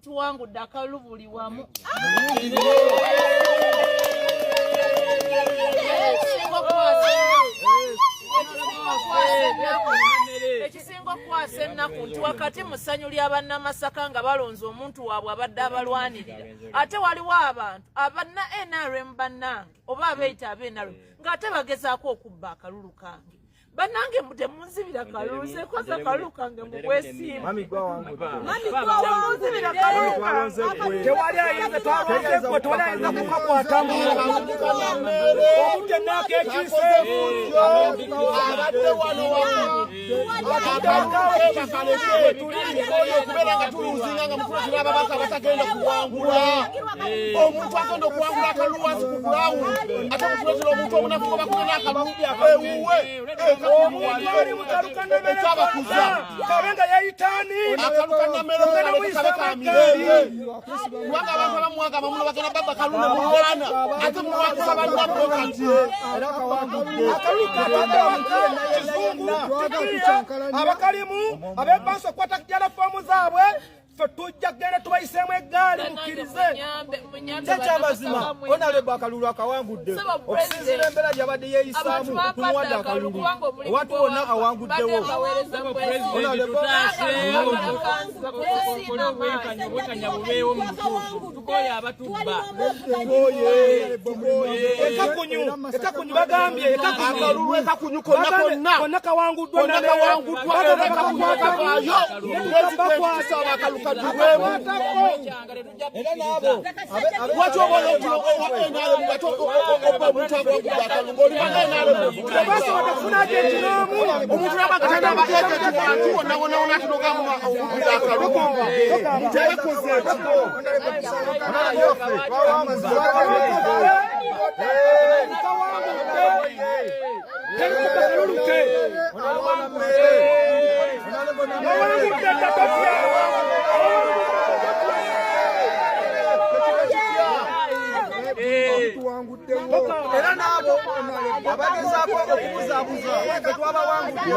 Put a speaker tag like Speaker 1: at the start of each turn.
Speaker 1: tuwangudde akalulu buli wamu. Ekisinga okukwasa ennaku nti wakati mu ssanyu lya bannamasaka nga balonze omuntu waabwe abadde abalwanirira, ate waliwo abantu abanna NRM bannange oba abeeyita ab'NRM ng'ate bagezaako okubba akalulu kange. Bannange temunzibira kalulu, sekwaza kalulu kange mu bwesimbu.
Speaker 2: Mami gwa wangu.
Speaker 1: Temunzibira kalulu kange.
Speaker 2: Tewali ayinza twalonze tewali ayinza kukakwatamu. Omudde nako ekiseefu.
Speaker 3: Abadde wano okubeera nga tuluzinga nga mutuletera ababaka batagenda kuwangula. Omuntu agenda okuwangula akalulu wansi ku ground. Ate mutuletera omuntu omunafu nga bakugenda akalulu ewuwe.
Speaker 2: Omuntu ali mu kalukanamere kabenga yayitaani
Speaker 3: akalukanamere kubanga abantu abamwaga abamuno bagenda babba kalulu mu Bwana ate muwangisa bannabwe kati
Speaker 2: abakalimu abebansi okukwata kujala foomu zaabwe ffe tujja kugenda tubayiseemu eggaali mukkirize kyekyamazima onaleba akalulu akawangudde okusinziira embeera gyabadde yeeyisaamu tumuwadde akalulu ewatu wonna awanguddewo ekakunyu bagambye
Speaker 3: akalulu konna
Speaker 2: kawanguddwa era nabo abagezaako okubuzaabuza twabawangudde